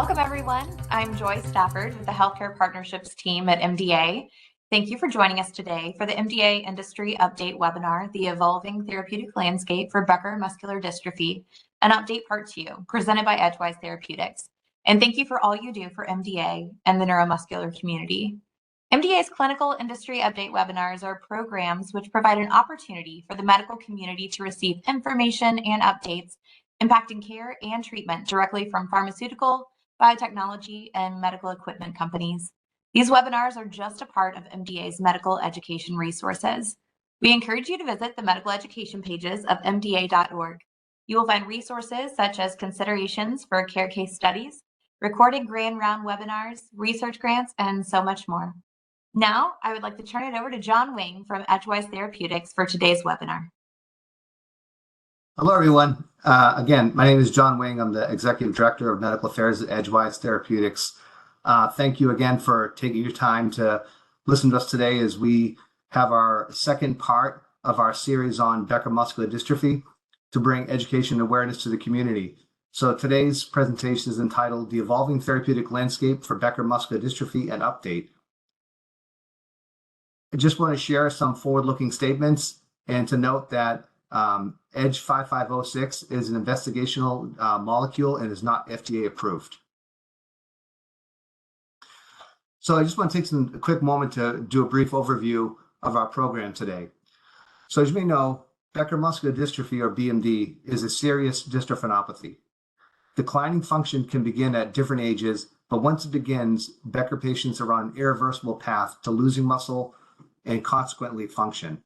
Welcome, everyone. I'm Joy Stafford with the Healthcare Partnerships team at MDA. Thank you for joining us today for the MDA Industry Update webinar, The Evolving Therapeutic Landscape for Becker Muscular Dystrophy, an update part 2, presented by Edgewise Therapeutics. And thank you for all you do for MDA and the neuromuscular community. MDA's clinical industry update webinars are programs which provide an opportunity for the medical community to receive information and updates impacting care and treatment directly from pharmaceutical, biotechnology, and medical equipment companies. These webinars are just a part of MDA's medical education resources. We encourage you to visit the medical education pages of mda.org. You will find resources such as considerations for care case studies, recorded grand round webinars, research grants, and so much more. Now, I would like to turn it over to John Wing from Edgewise Therapeutics for today's webinar. Hello, everyone. Again, my name is John Wing. I'm the Executive Director of Medical Affairs at Edgewise Therapeutics. Thank you again for taking your time to listen to us today as we have our second part of our series on Becker Muscular Dystrophy to bring education and awareness to the community. So today's presentation is entitled The Evolving Therapeutic Landscape for Becker Muscular Dystrophy, an Update. I just want to share some forward-looking statements and to note that Edge 5506 is an investigational molecule and is not FDA approved. So I just want to take a quick moment to do a brief overview of our program today. So as you may know, Becker Muscular Dystrophy, or BMD, is a serious dystrophinopathy. Declining function can begin at different ages, but once it begins, Becker patients are on an irreversible path to losing muscle and consequently function.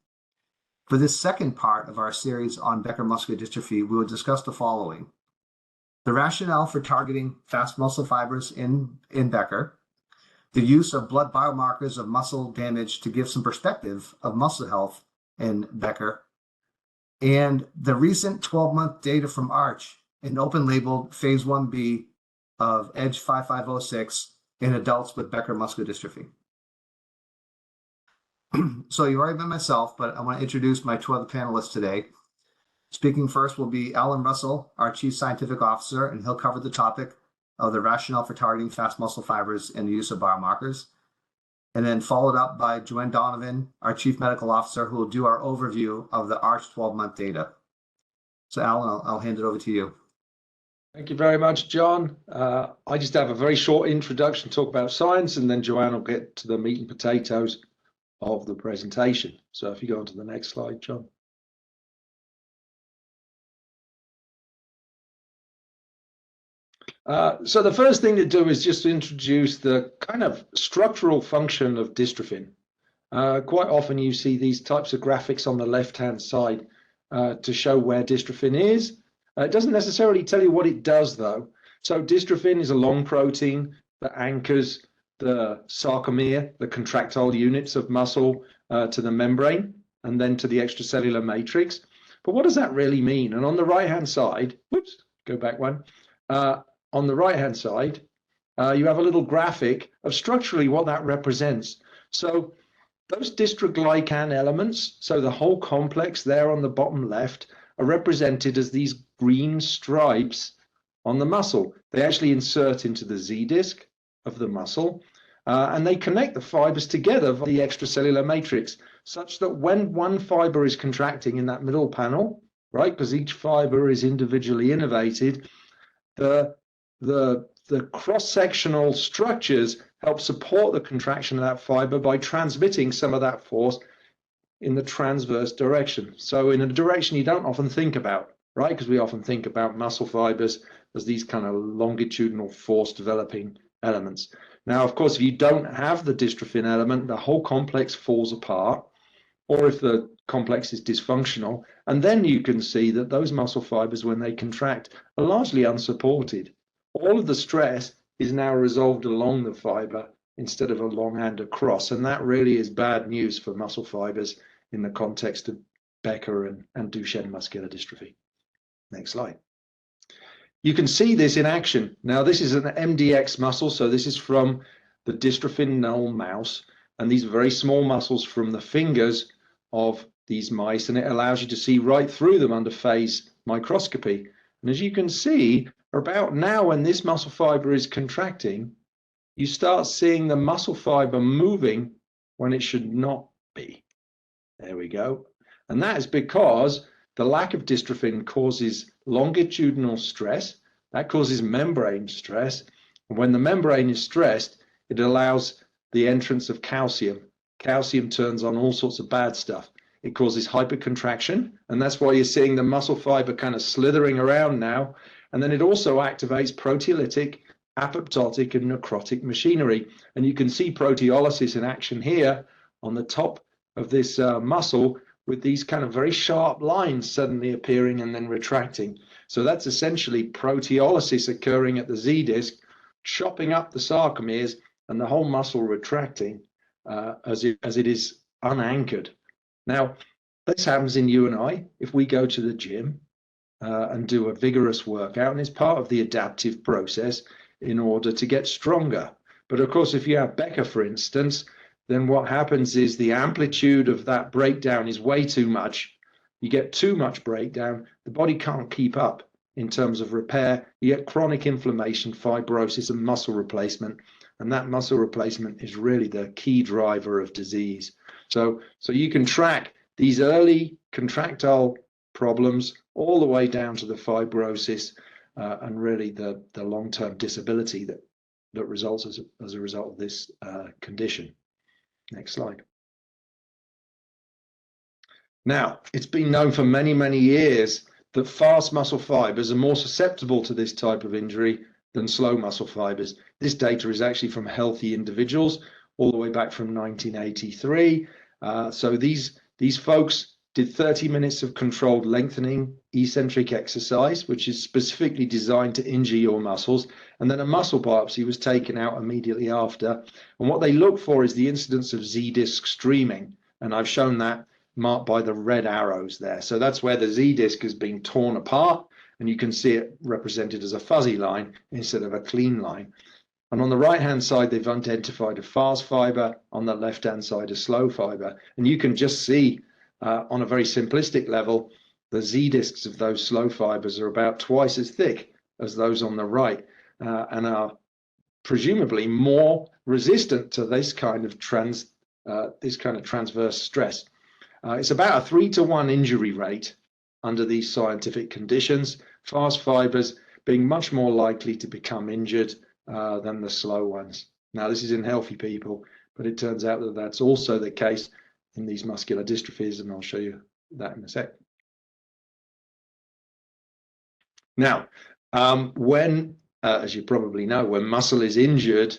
For this second part of our series on Becker muscular dystrophy, we will discuss the following: the rationale for targeting fast muscle fibers in Becker, the use of blood biomarkers of muscle damage to give some perspective of muscle health in Becker, and the recent 12-month data from ARCH, an open-labeled phase 1b of Edge 5506 in adults with Becker muscular dystrophy. So you already met myself, but I want to introduce my two other panelists today. Speaking first will be Alan Russell, our Chief Scientific Officer, and he'll cover the topic of the rationale for targeting fast muscle fibers and the use of biomarkers. And then followed up by Joanne Donovan, our Chief Medical Officer, who will do our overview of the ARCH 12-month data. So Alan, I'll hand it over to you. Thank you very much, John. I just have a very short introduction, talk about science, and then Joanne will get to the meat and potatoes of the presentation. So if you go on to the next slide, John. So the first thing to do is just to introduce the kind of structural function of dystrophin. Quite often you see these types of graphics on the left-hand side to show where dystrophin is. It doesn't necessarily tell you what it does, though. So dystrophin is a long protein that anchors the sarcomere, the contractile units of muscle, to the membrane and then to the extracellular matrix. But what does that really mean? And on the right-hand side, whoops, go back one. On the right-hand side, you have a little graphic of structurally what that represents. So those dystroglycan elements, so the whole complex there on the bottom left, are represented as these green stripes on the muscle. They actually insert into the Z disc of the muscle, and they connect the fibers together via the extracellular matrix, such that when one fiber is contracting in that middle panel, right, because each fiber is individually innervated, the cross-sectional structures help support the contraction of that fiber by transmitting some of that force in the transverse direction. So in a direction you don't often think about, right? Because we often think about muscle fibers as these kind of longitudinal force developing elements. Now, of course, if you don't have the dystrophin element, the whole complex falls apart, or if the complex is dysfunctional, and then you can see that those muscle fibers, when they contract, are largely unsupported. All of the stress is now resolved along the fiber instead of along and across, and that really is bad news for muscle fibers in the context of Becker and Duchenne muscular dystrophy. Next slide. You can see this in action. Now, this is an MDX muscle, so this is from the dystrophin null mouse, and these are very small muscles from the fingers of these mice, and it allows you to see right through them under phase microscopy. And as you can see, about now when this muscle fiber is contracting, you start seeing the muscle fiber moving when it should not be. There we go. And that is because the lack of dystrophin causes longitudinal stress. That causes membrane stress. And when the membrane is stressed, it allows the entrance of calcium. Calcium turns on all sorts of bad stuff. It causes hypercontraction, and that's why you're seeing the muscle fiber kind of slithering around now. And then it also activates proteolytic, apoptotic, and necrotic machinery. And you can see proteolysis in action here on the top of this muscle, with these kind of very sharp lines suddenly appearing and then retracting. So that's essentially proteolysis occurring at the Z disc, chopping up the sarcomeres and the whole muscle retracting as it is unanchored. Now, this happens in you and I if we go to the gym and do a vigorous workout, and it's part of the adaptive process in order to get stronger. But of course, if you have Becker, for instance, then what happens is the amplitude of that breakdown is way too much. You get too much breakdown, the body can't keep up in terms of repair. You get chronic inflammation, fibrosis, and muscle replacement. And that muscle replacement is really the key driver of disease. So you can track these early contractile problems all the way down to the fibrosis and really the long-term disability that results as a result of this condition. Next slide. Now, it's been known for many, many years that fast muscle fibers are more susceptible to this type of injury than slow muscle fibers. This data is actually from healthy individuals all the way back from 1983. So these folks did 30 minutes of controlled lengthening eccentric exercise, which is specifically designed to injure your muscles. And then a muscle biopsy was taken out immediately after. And what they look for is the incidence of Z-disc streaming. And I've shown that marked by the red arrows there. So that's where the Z-disc has been torn apart. And you can see it represented as a fuzzy line instead of a clean line. And on the right-hand side, they've identified a fast fiber. On the left-hand side, a slow fiber. And you can just see on a very simplistic level, the Z-discs of those slow fibers are about twice as thick as those on the right and are presumably more resistant to this kind of transverse stress. It's about a 3-to-1 injury rate under these scientific conditions, fast fibers being much more likely to become injured than the slow ones. Now, this is in healthy people, but it turns out that that's also the case in these muscular dystrophies, and I'll show you that in a sec. Now, as you probably know, when muscle is injured,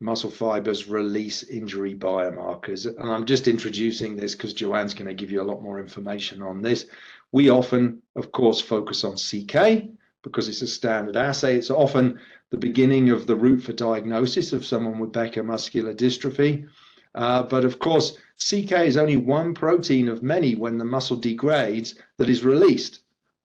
muscle fibers release injury biomarkers. And I'm just introducing this because Joanne's going to give you a lot more information on this. We often, of course, focus on CK because it's a standard assay. It's often the beginning of the route for diagnosis of someone with Becker muscular dystrophy. But of course, CK is only one protein of many when the muscle degrades that is released.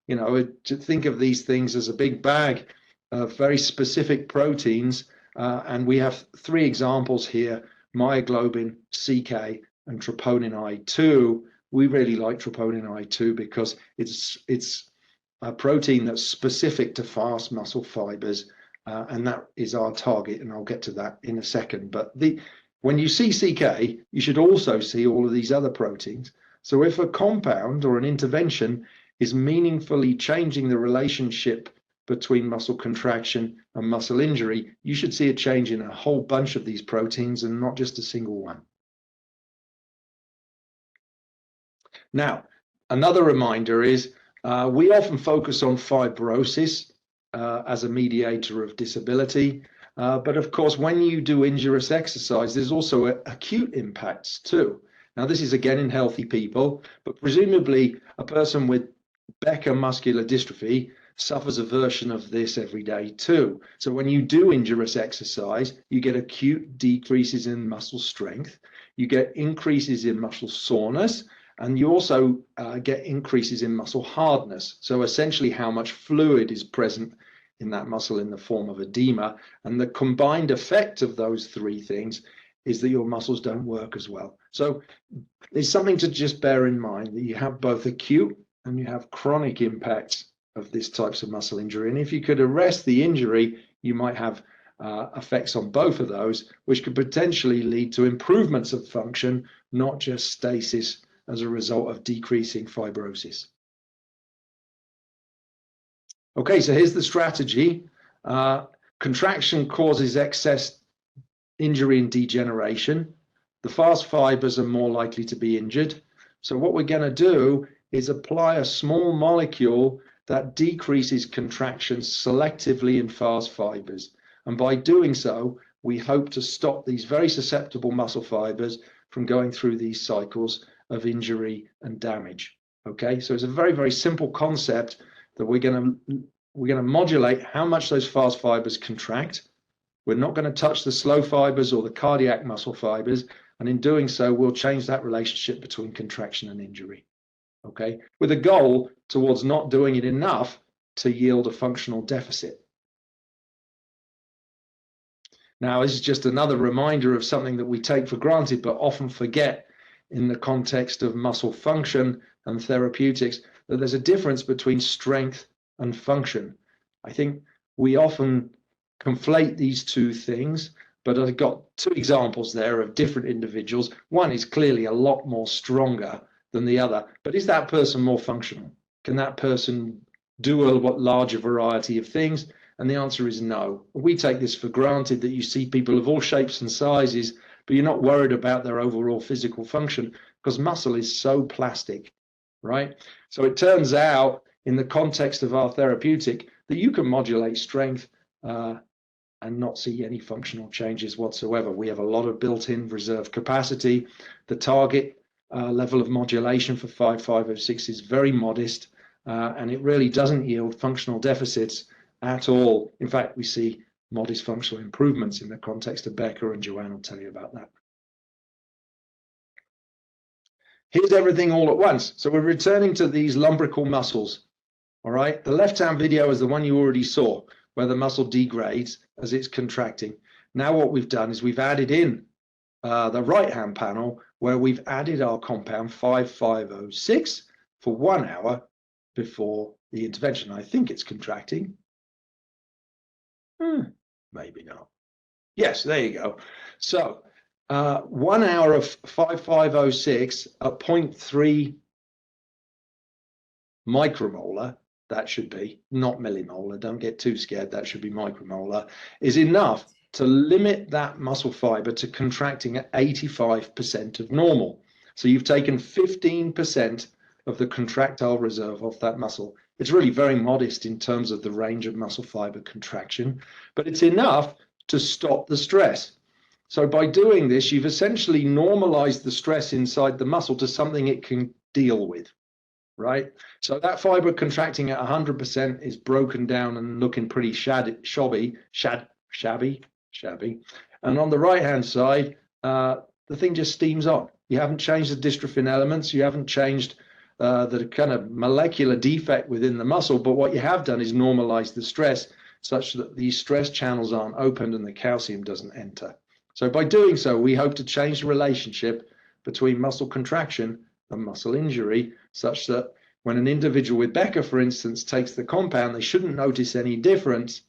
You know, to think of these things as a big bag of very specific proteins. And we have 3 examples here, myoglobin, CK, and troponin I2. We really like troponin I2 because it's a protein that's specific to fast muscle fibers, and that is our target, and I'll get to that in a second. But when you see CK, you should also see all of these other proteins. So if a compound or an intervention is meaningfully changing the relationship between muscle contraction and muscle injury, you should see a change in a whole bunch of these proteins and not just a single one. Now, another reminder is we often focus on fibrosis as a mediator of disability. But of course, when you do injurious exercise, there's also acute impacts too. Now, this is again in healthy people, but presumably a person with Becker muscular dystrophy suffers a version of this every day too. So when you do injurious exercise, you get acute decreases in muscle strength, you get increases in muscle soreness, and you also get increases in muscle hardness. So essentially how much fluid is present in that muscle in the form of edema. And the combined effect of those 3 things is that your muscles don't work as well. So it's something to just bear in mind that you have both acute and you have chronic impacts of these types of muscle injury. And if you could arrest the injury, you might have effects on both of those, which could potentially lead to improvements of function, not just stasis as a result of decreasing fibrosis. Okay, so here's the strategy. Contraction causes excess injury and degeneration. The fast fibers are more likely to be injured. So what we're going to do is apply a small molecule that decreases contraction selectively in fast fibers. And by doing so, we hope to stop these very susceptible muscle fibers from going through these cycles of injury and damage. Okay, so it's a very, very simple concept that we're going to modulate how much those fast fibers contract. We're not going to touch the slow fibers or the cardiac muscle fibers. And in doing so, we'll change that relationship between contraction and injury. Okay, with a goal towards not doing it enough to yield a functional deficit. Now, this is just another reminder of something that we take for granted, but often forget in the context of muscle function and therapeutics, that there's a difference between strength and function. I think we often conflate these two things, but I've got two examples there of different individuals. One is clearly a lot more stronger than the other, but is that person more functional? Can that person do a larger variety of things? And the answer is no. We take this for granted that you see people of all shapes and sizes, but you're not worried about their overall physical function because muscle is so plastic, right? So it turns out in the context of our therapeutic that you can modulate strength and not see any functional changes whatsoever. We have a lot of built-in reserve capacity. The target level of modulation for 5506 is very modest, and it really doesn't yield functional deficits at all. In fact, we see modest functional improvements in the context of Becker, and Joanne will tell you about that. Here's everything all at once. So we're returning to these lumbrical muscles. All right, the left-hand video is the one you already saw, where the muscle degrades as it's contracting. Now what we've done is we've added in the right-hand panel where we've added our compound 5506 for 1 hour before the intervention. I think it's contracting. Maybe not. Yes, there you go. So 1 hour of 5506 at 0.3 micromolar, that should be, not millimolar, don't get too scared, that should be micromolar, is enough to limit that muscle fiber to contracting at 85% of normal. So you've taken 15% of the contractile reserve off that muscle. It's really very modest in terms of the range of muscle fiber contraction, but it's enough to stop the stress. So by doing this, you've essentially normalized the stress inside the muscle to something it can deal with, right? So that fiber contracting at 100% is broken down and looking pretty shabby. And on the right-hand side, the thing just steams on. You haven't changed the dystrophin elements. You haven't changed the kind of molecular defect within the muscle, but what you have done is normalize the stress such that these stress channels aren't opened and the calcium doesn't enter. So by doing so, we hope to change the relationship between muscle contraction and muscle injury, such that when an individual with Becker, for instance, takes the compound, they shouldn't notice any difference,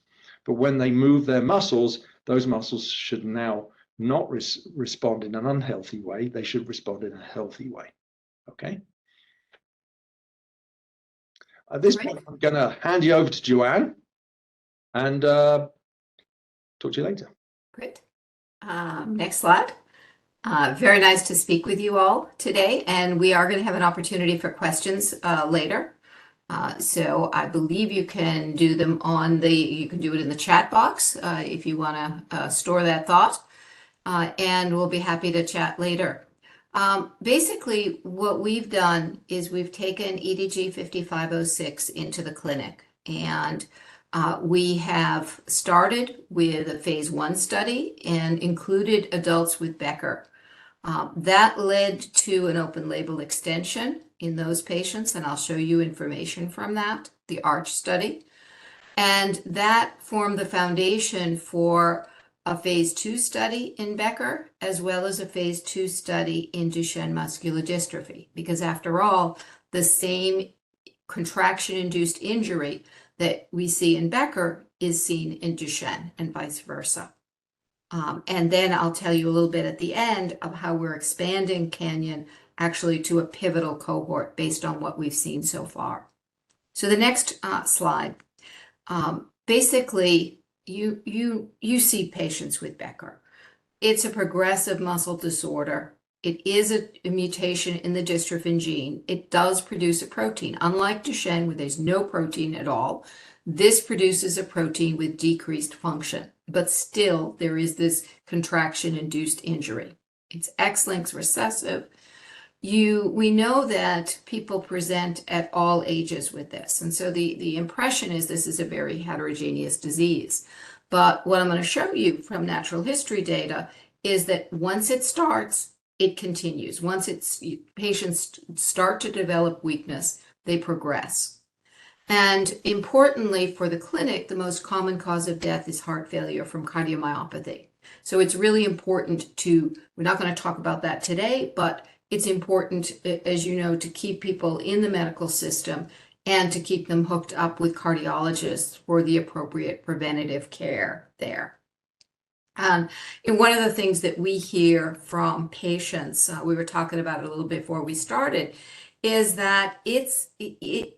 but when they move their muscles, those muscles should now not respond in an unhealthy way. They should respond in a healthy way. Okay. At this point, I'm going to hand you over to Joanne and talk to you later. Great. Next slide. Very nice to speak with you all today, and we are going to have an opportunity for questions later. So I believe you can do them you can do it in the chat box if you want to store that thought, and we'll be happy to chat later. Basically, what we've done is we've taken EDG 5506 into the clinic, and we have started with a phase 1 study and included adults with Becker. That led to an open label extension in those patients, and I'll show you information from that, the ARCH study. And that formed the foundation for a phase 2 study in Becker, as well as a phase 2 study in Duchenne muscular dystrophy, because after all, the same contraction-induced injury that we see in Becker is seen in Duchenne and vice versa. And then I'll tell you a little bit at the end of how we're expanding Canyon actually to a pivotal cohort based on what we've seen so far. So the next slide, basically you see patients with Becker. It's a progressive muscle disorder. It is a mutation in the dystrophin gene. It does produce a protein. Unlike Duchenne, where there's no protein at all, this produces a protein with decreased function, but still there is this contraction-induced injury. It's X-linked recessive. We know that people present at all ages with this, and so the impression is this is a very heterogeneous disease. But what I'm going to show you from natural history data is that once it starts, it continues. Once patients start to develop weakness, they progress. And importantly for the clinic, the most common cause of death is heart failure from cardiomyopathy. So it's really important we're not going to talk about that today, but it's important, as you know, to keep people in the medical system and to keep them hooked up with cardiologists for the appropriate preventative care there. And one of the things that we hear from patients, we were talking about it a little bit before we started, is that the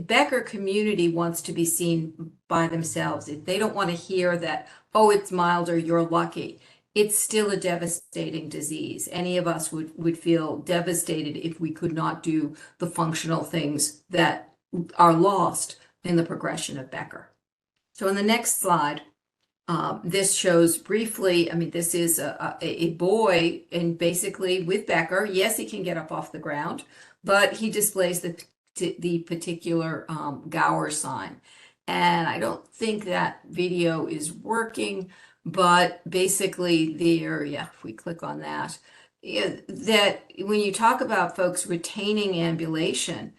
Becker community wants to be seen by themselves. They don't want to hear that, oh, it's milder, you're lucky. It's still a devastating disease. Any of us would feel devastated if we could not do the functional things that are lost in the progression of Becker. So in the next slide, this shows briefly, I mean, this is a boy and basically with Becker. Yes, he can get up off the ground, but he displays the particular Gower sign. And I don't think that video is working, but basically there, yeah, if we click on that, that when you talk about folks retaining ambulation,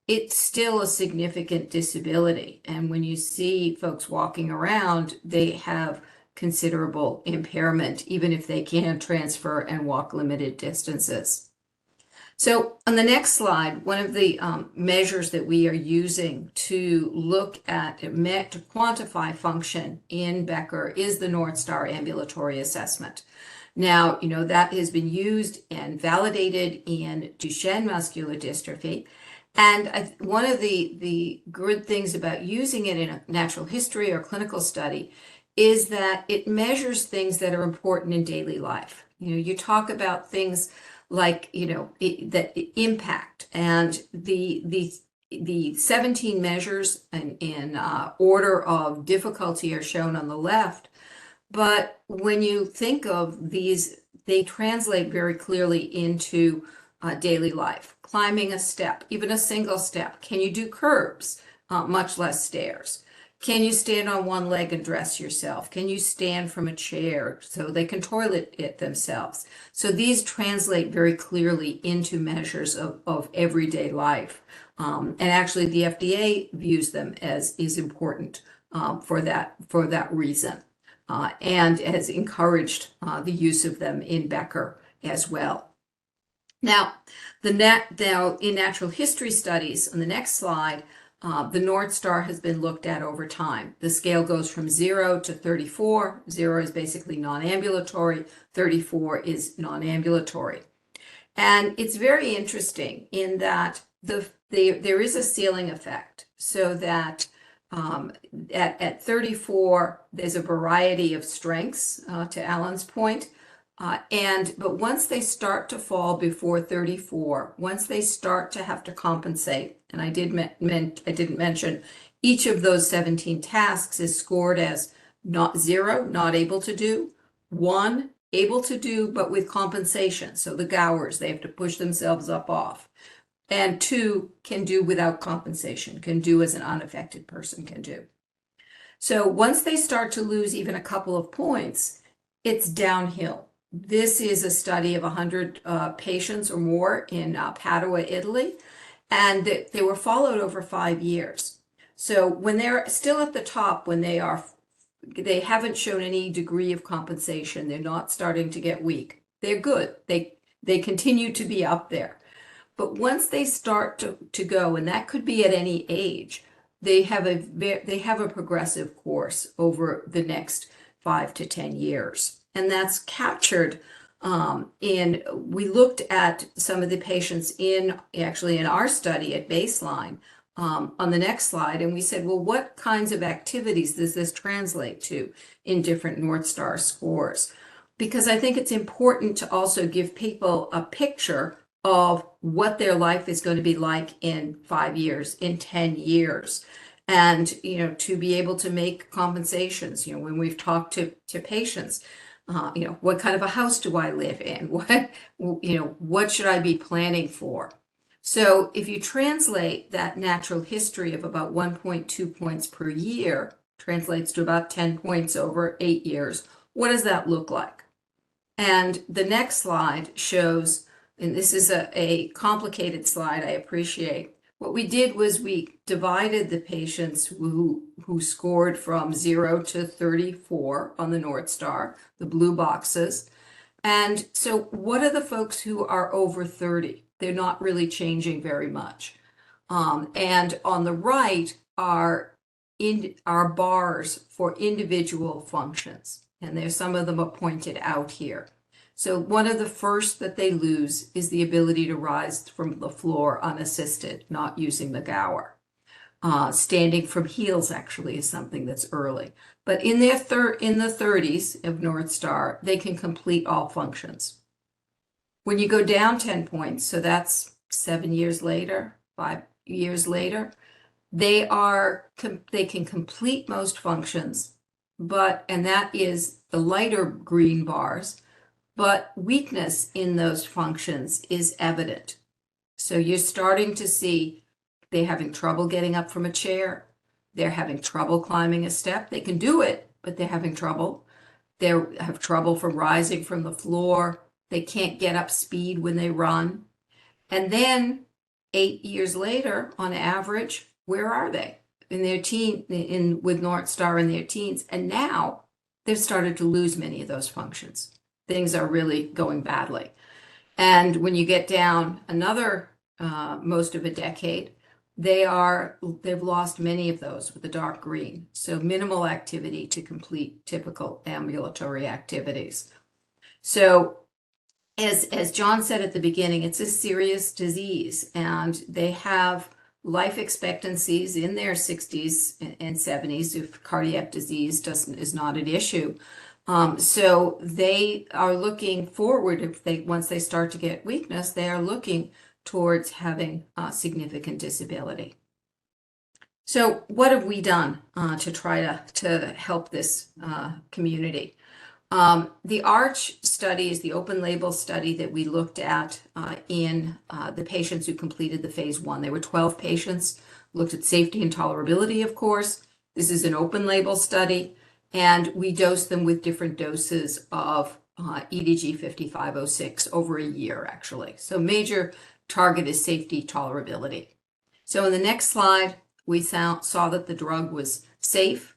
it's still a significant disability. And when you see folks walking around, they have considerable impairment, even if they can transfer and walk limited distances. So on the next slide, one of the measures that we are using to look at, to quantify function in Becker is the North Star Ambulatory Assessment. Now, you know, that has been used and validated in Duchenne muscular dystrophy. And one of the good things about using it in a natural history or clinical study is that it measures things that are important in daily life. You know, you talk about things like, you know, that impact, and the 17 measures in order of difficulty are shown on the left. But when you think of these, they translate very clearly into daily life. Climbing a step, even a single step. Can you do curbs, much less stairs? Can you stand on one leg and dress yourself? Can you stand from a chair so they can toilet it themselves? So these translate very clearly into measures of everyday life. And actually the FDA views them as is important for that reason, and has encouraged the use of them in Becker as well. Now, in natural history studies, on the next slide, the North Star has been looked at over time. The scale goes from 0 to 34. 0 is basically non-ambulatory. 34 is non-ambulatory. And it's very interesting in that there is a ceiling effect, so that at 34, there's a variety of strengths, to Alan's point. But once they start to fall before 34, once they start to have to compensate, and I didn't mention, each of those 17 tasks is scored as not 0, not able to do, 1, able to do, but with compensation. So the Gowers, they have to push themselves up off. And 2, can do without compensation, can do as an unaffected person can do. So once they start to lose even a couple of points, it's downhill. This is a study of 100 patients or more in Padua, Italy, and they were followed over 5 years. So when they're still at the top, when they haven't shown any degree of compensation, they're not starting to get weak, they're good. They continue to be up there. But once they start to go, and that could be at any age, they have a progressive course over the next 5 to 10 years. And that's captured we looked at some of the patients in our study at baseline on the next slide, and we said, well, what kinds of activities does this translate to in different North Star scores? Because I think it's important to also give people a picture of what their life is going to be like in 5 years, in 10 years. And, to be able to make compensations, when we've talked to patients, what kind of a house do I live in? What should I be planning for? So if you translate that natural history of about 1.2 points per year, translates to about 10 points over 8 years, what does that look like? And the next slide shows, and this is a complicated slide, I appreciate. What we did was we divided the patients who scored from 0 to 34 on the North Star, the blue boxes. And so what are the folks who are over 30? They're not really changing very much. And on the right are bars for individual functions. And there's some of them are pointed out here. So one of the first that they lose is the ability to rise from the floor unassisted, not using the Gower. Standing from heels actually is something that's early. But in the 30s of North Star, they can complete all functions. When you go down 10 points, so that's 7 years later, 5 years later, they can complete most functions, and that is the lighter green bars, but weakness in those functions is evident. So you're starting to see they're having trouble getting up from a chair. They're having trouble climbing a step. They can do it, but they're having trouble. They have trouble from rising from the floor. They can't get up speed when they run. And then 8 years later, on average, where are they? In their with North Star in their teens. And now they've started to lose many of those functions. Things are really going badly. And when you get down another, most of a decade, they've lost many of those with the dark green. So minimal activity to complete typical ambulatory activities. So as John said at the beginning, it's a serious disease, and they have life expectancies in their 60s and 70s if cardiac disease is not an issue. So they are looking forward, once they start to get weakness, they are looking towards having significant disability. So what have we done to try to help this community? The ARCH study is the open label study that we looked at in the patients who completed the phase 1. There were 12 patients, looked at safety and tolerability, of course. This is an open label study, and we dosed them with different doses of EDG 5506 over a year, actually. So major target is safety tolerability. So in the next slide, we saw that the drug was safe.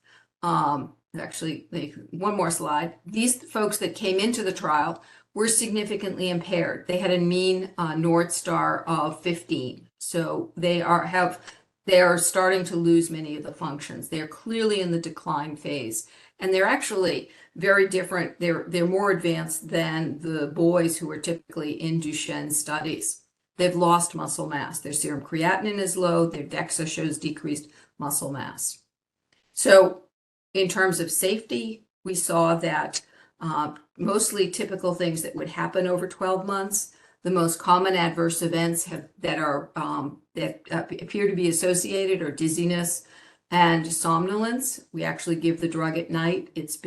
Actually, one more slide. These folks that came into the trial were significantly impaired. They had a mean North Star of 15. So they are starting to lose many of the functions. They're clearly in the decline phase. And they're actually very different. They're more advanced than the boys who are typically in Duchenne studies. They've lost muscle mass. Their serum creatinine is low. Their DEXA shows decreased muscle mass. So in terms of safety, we saw that mostly typical things that would happen over 12 months. The most common adverse events that appear to be associated are dizziness and somnolence. We actually give the drug at night. It's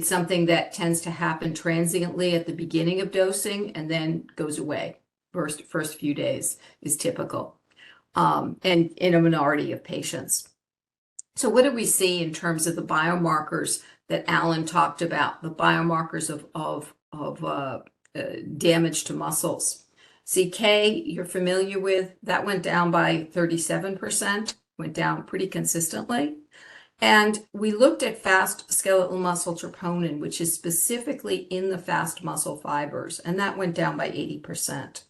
something that tends to happen transiently at the beginning of dosing and then goes away. First few days is typical, and in a minority of patients. So what do we see in terms of the biomarkers that Alan talked about, the biomarkers of damage to muscles? CK, you're familiar with, that went down by 37%, went down pretty consistently. And we looked at fast skeletal muscle troponin, which is specifically in the fast muscle fibers, and that went down by 80%.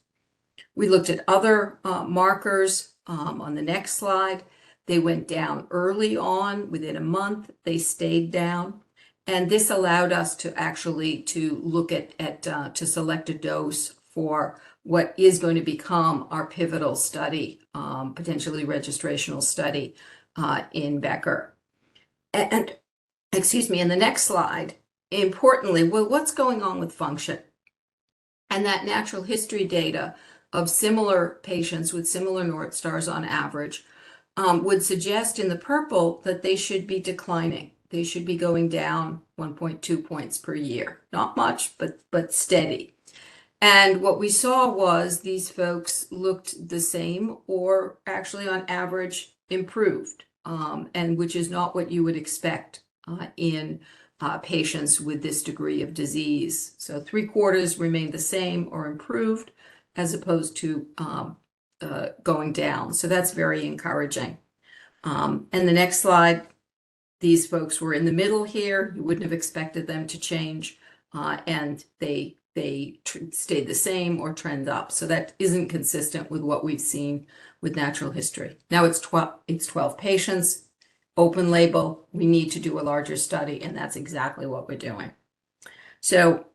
We looked at other markers on the next slide. They went down early on. Within a month, they stayed down. And this allowed us to actually to look to select a dose for what is going to become our pivotal study, potentially registrational study in Becker. And excuse me, in the next slide, importantly, well, what's going on with function? And that natural history data of similar patients with similar North Stars on average would suggest in the purple that they should be declining. They should be going down 1.2 points per year. Not much, but steady. And what we saw was these folks looked the same or actually on average improved, and which is not what you would expect in patients with this degree of disease. So 3/4 remained the same or improved as opposed to going down. So that's very encouraging. And the next slide, these folks were in the middle here. You wouldn't have expected them to change, and they stayed the same or trend up. So that isn't consistent with what we've seen with natural history. Now it's 12 patients, open label. We need to do a larger study, and that's exactly what we're doing. So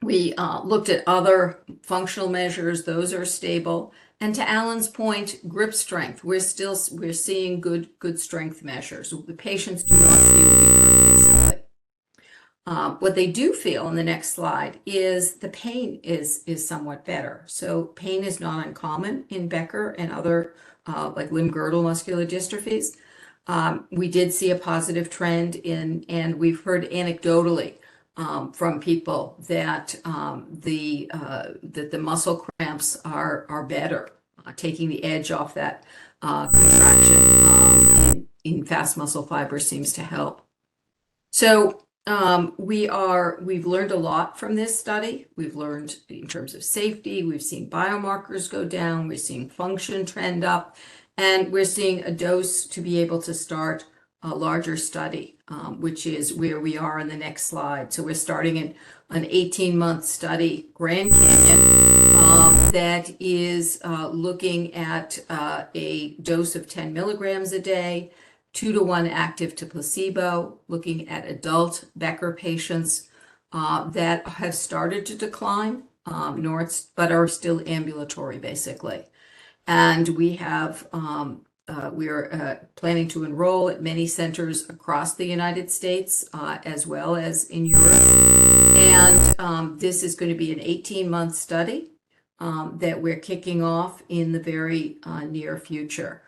we looked at other functional measures. Those are stable. And to Alan's point, grip strength, we're seeing good strength measures. The patients do not feel weaker, basically. What they do feel in the next slide is the pain is somewhat better. So pain is not uncommon in Becker and other like limb-girdle muscular dystrophies. We did see a positive trend and we've heard anecdotally from people that the muscle cramps are better, taking the edge off that contraction in fast muscle fiber seems to help. So we've learned a lot from this study. We've learned in terms of safety. We've seen biomarkers go down. We're seeing function trend up, and we're seeing a dose to be able to start a larger study, which is where we are in the next slide. So we're starting an 18-month study, Grand Canyon, that is looking at a dose of 10 milligrams a day, 2-to-1 active to placebo, looking at adult Becker patients that have started to decline, but are still ambulatory, basically. And we have we're planning to enroll at many centers across the United States as well as in Europe. And this is going to be an 18-month study that we're kicking off in the very near future.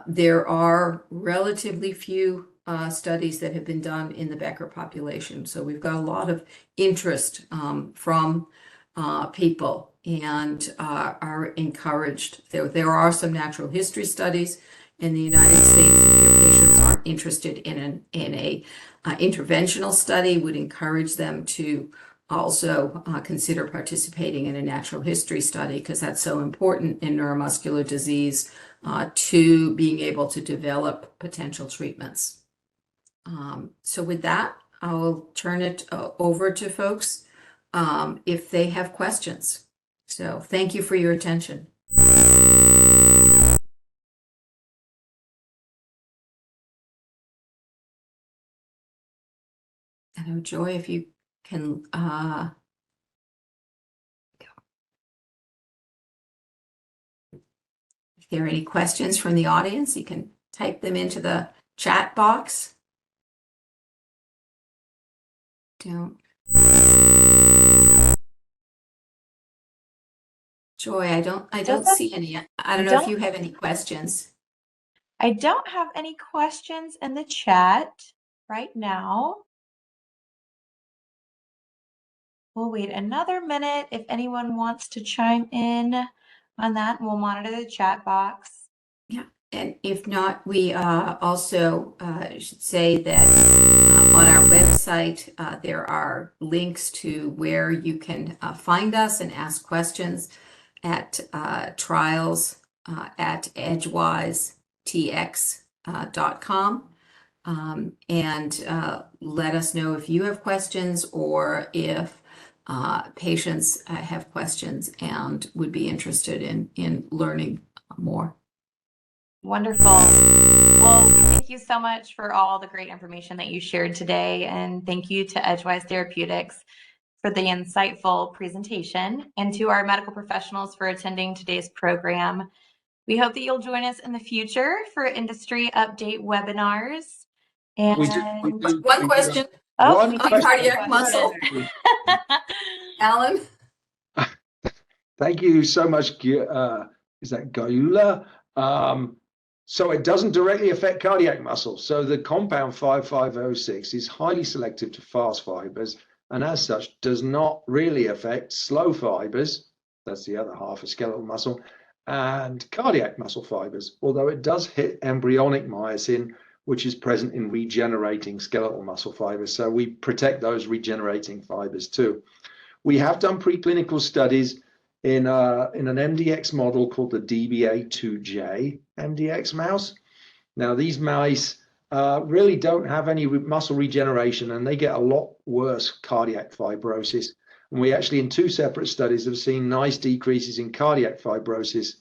There are relatively few studies that have been done in the Becker population. So we've got a lot of interest from people and are encouraged. There are some natural history studies in the United States. If your patients aren't interested in a interventional study, would encourage them to also consider participating in a natural history study, because that's so important in neuromuscular disease to being able to develop potential treatments. So with that, I'll turn it over to folks if they have questions. So thank you for your attention. I know, Joy, if you can if there are any questions from the audience, you can type them into the chat box. Joy, I don't see any. I don't know if you have any questions. I don't have any questions in the chat right now. We'll wait another minute if anyone wants to chime in on that. We'll monitor the chat box. Yeah, and if not, we also should say that on our website, there are links to where you can find us and ask questions at trials at edgewisetx.com. And let us know if you have questions or if patients have questions and would be interested in learning more. Wonderful. Well, thank you so much for all the great information that you shared today. And thank you to Edgewise Therapeutics for the insightful presentation, and to our medical professionals for attending today's program. We hope that you'll join us in the future for industry update webinars. And One question. Oh, cardiac muscle. Alan? Thank you so much. Is that Gayula? So it doesn't directly affect cardiac muscle. So the compound 5506 is highly selective to fast fibers, and as such does not really affect slow fibers. That's the other half of skeletal muscle, and cardiac muscle fibers, although it does hit embryonic myosin, which is present in regenerating skeletal muscle fibers. So we protect those regenerating fibers too. We have done preclinical studies in an MDX model called the DBA2J MDX mouse. Now these mice really don't have any muscle regeneration, and they get a lot worse cardiac fibrosis. And we actually, in 2 separate studies, have seen nice decreases in cardiac fibrosis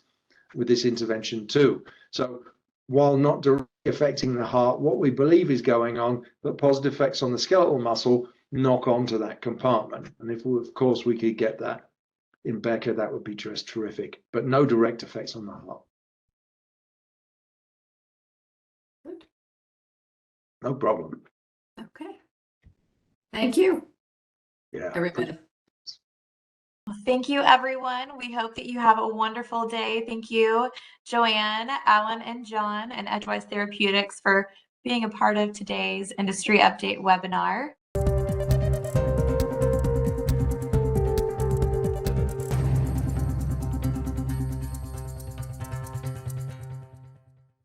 with this intervention too. So while not directly affecting the heart, what we believe is going on, but positive effects on the skeletal muscle knock onto that compartment. And if, of course, we could get that in Becker, that would be just terrific, but no direct effects on the heart. Good. No problem. Okay. Thank you, Yeah. everybody. Thank you, everyone. We hope that you have a wonderful day. Thank you, Joanne, Alan, and John, and Edgewise Therapeutics for being a part of today's industry update webinar.